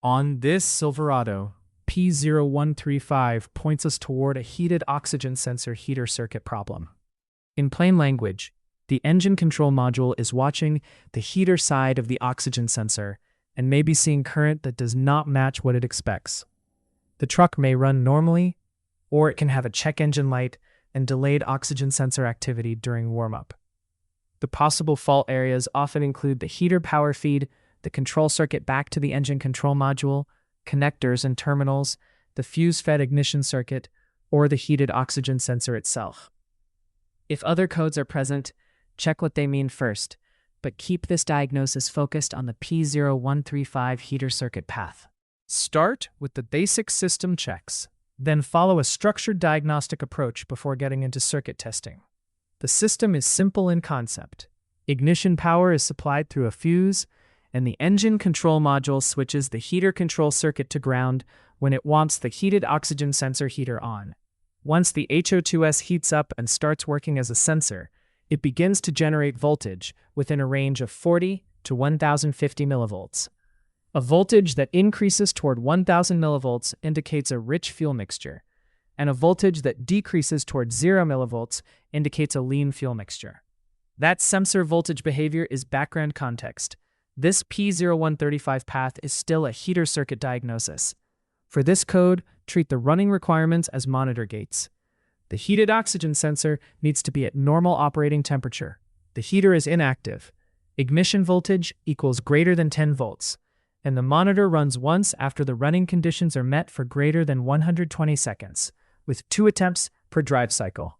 On this Silverado, P0135 points us toward a heated oxygen sensor heater circuit problem. In plain language, the engine control module is watching the heater side of the oxygen sensor and may be seeing current that does not match what it expects. The truck may run normally, or it can have a check engine light and delayed oxygen sensor activity during warm-up. The possible fault areas often include the heater power feed, the control circuit back to the engine control module, connectors and terminals, the fuse-fed ignition circuit, or the heated oxygen sensor itself. If other codes are present, check what they mean first, but keep this diagnosis focused on the P0135 heater circuit path. Start with the basic system checks, then follow a structured diagnostic approach before getting into circuit testing. The system is simple in concept. Ignition power is supplied through a fuse, and the engine control module switches the heater control circuit to ground when it wants the heated oxygen sensor heater on. Once the HO2S heats up and starts working as a sensor, it begins to generate voltage within a range of 40 to 1050 millivolts. A voltage that increases toward 1000 millivolts indicates a rich fuel mixture, and a voltage that decreases toward 0 millivolts indicates a lean fuel mixture. That sensor voltage behavior is background context. This P0135 path is still a heater circuit diagnosis. For this code, treat the running requirements as monitor gates. The heated oxygen sensor needs to be at normal operating temperature. The heater is inactive. Ignition voltage equals greater than 10 volts, and the monitor runs once after the running conditions are met for greater than 120 seconds, with 2 attempts per drive cycle.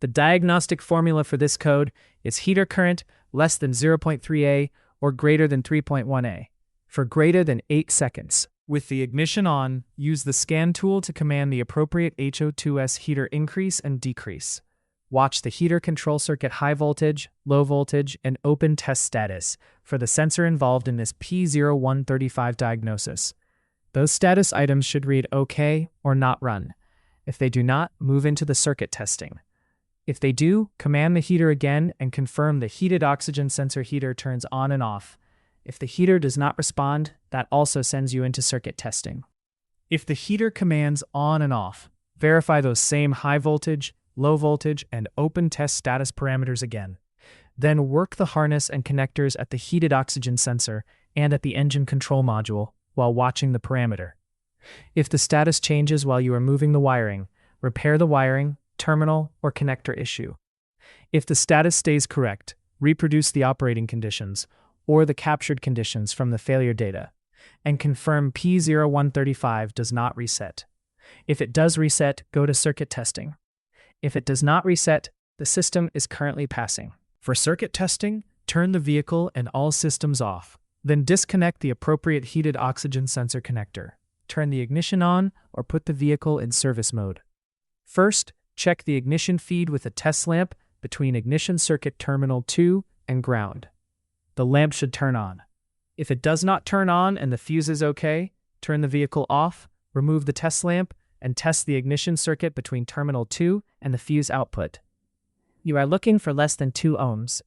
The diagnostic formula for this code is heater current less than 0.3A or greater than 3.1A for greater than 8 seconds. With the ignition on, use the scan tool to command the appropriate HO2S heater increase and decrease. Watch the heater control circuit high voltage, low voltage, and open test status for the sensor involved in this P0135 diagnosis. Those status items should read OK or not run. If they do not, move into the circuit testing. If they do, command the heater again and confirm the heated oxygen sensor heater turns on and off. If the heater does not respond, that also sends you into circuit testing. If the heater commands on and off, verify those same high voltage, low voltage, and open test status parameters again. Then work the harness and connectors at the heated oxygen sensor and at the engine control module while watching the parameter. If the status changes while you are moving the wiring, repair the wiring, terminal, or connector issue. If the status stays correct, reproduce the operating conditions or the captured conditions from the failure data, and confirm P0135 does not reset. If it does reset, go to circuit testing. If it does not reset, the system is currently passing. For circuit testing, turn the vehicle and all systems off. Then disconnect the appropriate heated oxygen sensor connector. Turn the ignition on or put the vehicle in service mode. First, check the ignition feed with a test lamp between ignition circuit terminal 2 and ground. The lamp should turn on. If it does not turn on and the fuse is okay, turn the vehicle off, remove the test lamp, and test the ignition circuit between terminal 2 and the fuse output. You are looking for less than 2 ohms.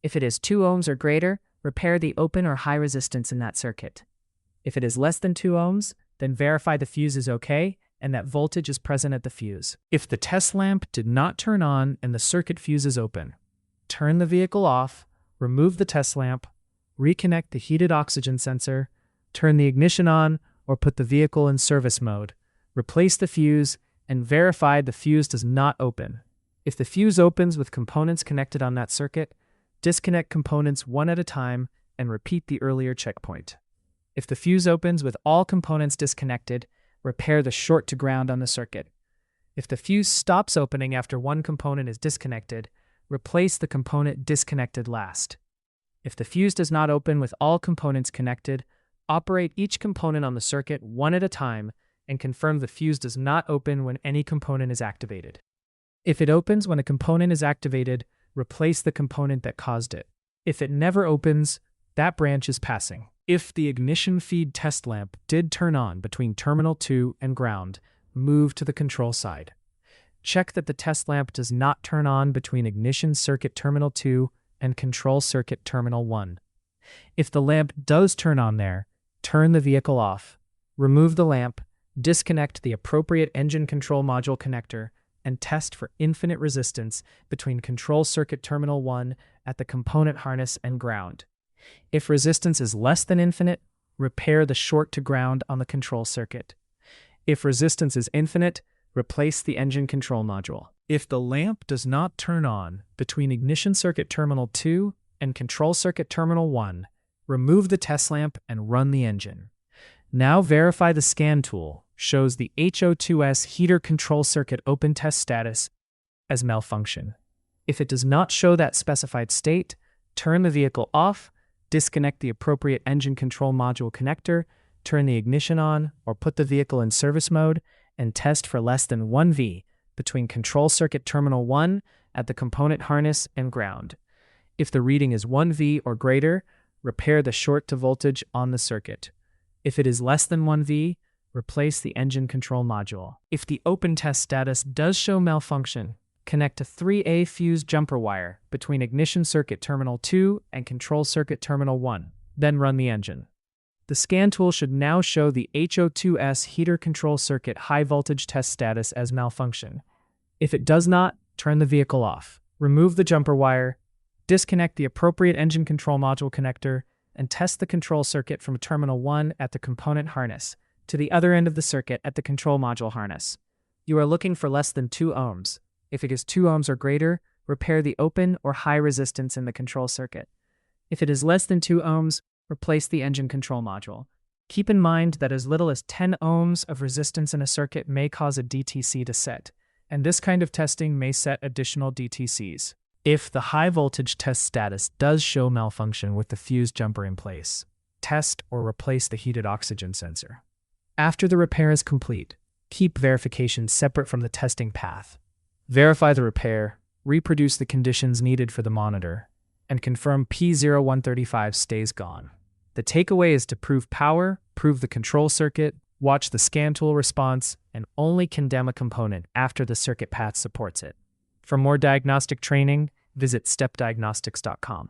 If it is 2 ohms or greater, repair the open or high resistance in that circuit. If it is less than 2 ohms, then verify the fuse is okay and that voltage is present at the fuse. If the test lamp did not turn on and the circuit fuse is open, turn the vehicle off, remove the test lamp, reconnect the heated oxygen sensor, turn the ignition on or put the vehicle in service mode, replace the fuse, and verify the fuse does not open. If the fuse opens with components connected on that circuit, disconnect components one at a time and repeat the earlier checkpoint. If the fuse opens with all components disconnected, repair the short to ground on the circuit. If the fuse stops opening after one component is disconnected, replace the component disconnected last. If the fuse does not open with all components connected, operate each component on the circuit one at a time and confirm the fuse does not open when any component is activated. If it opens when a component is activated, replace the component that caused it. If it never opens, that branch is passing. If the ignition feed test lamp did turn on between terminal 2 and ground, move to the control side. Check that the test lamp does not turn on between ignition circuit terminal 2 and control circuit terminal 1. If the lamp does turn on there, turn the vehicle off, remove the lamp, disconnect the appropriate engine control module connector, and test for infinite resistance between control circuit terminal 1 at the component harness and ground. If resistance is less than infinite, repair the short to ground on the control circuit. If resistance is infinite, replace the engine control module. If the lamp does not turn on between ignition circuit terminal 2 and control circuit terminal 1, remove the test lamp and run the engine. Now verify the scan tool shows the HO2S heater control circuit open test status as malfunction. If it does not show that specified state, turn the vehicle off, disconnect the appropriate engine control module connector, turn the ignition on, or put the vehicle in service mode, and test for less than 1 V between control circuit terminal 1 at the component harness and ground. If the reading is 1 V or greater, repair the short to voltage on the circuit. If it is less than 1 V, replace the engine control module. If the open test status does show malfunction, connect a 3A fused jumper wire between ignition circuit terminal 2 and control circuit terminal 1, then run the engine. The scan tool should now show the HO2S heater control circuit high voltage test status as malfunction. If it does not, turn the vehicle off. Remove the jumper wire, disconnect the appropriate engine control module connector, and test the control circuit from terminal 1 at the component harness to the other end of the circuit at the control module harness. You are looking for less than 2 ohms. If it is 2 ohms or greater, repair the open or high resistance in the control circuit. If it is less than 2 ohms, replace the engine control module. Keep in mind that as little as 10 ohms of resistance in a circuit may cause a DTC to set, and this kind of testing may set additional DTCs. If the high voltage test status does show malfunction with the fused jumper in place, test or replace the heated oxygen sensor. After the repair is complete, keep verification separate from the testing path. Verify the repair, reproduce the conditions needed for the monitor, and confirm P0135 stays gone. The takeaway is to prove power, prove the control circuit, watch the scan tool response, and only condemn a component after the circuit path supports it. For more diagnostic training, visit stepdiagnostics.com.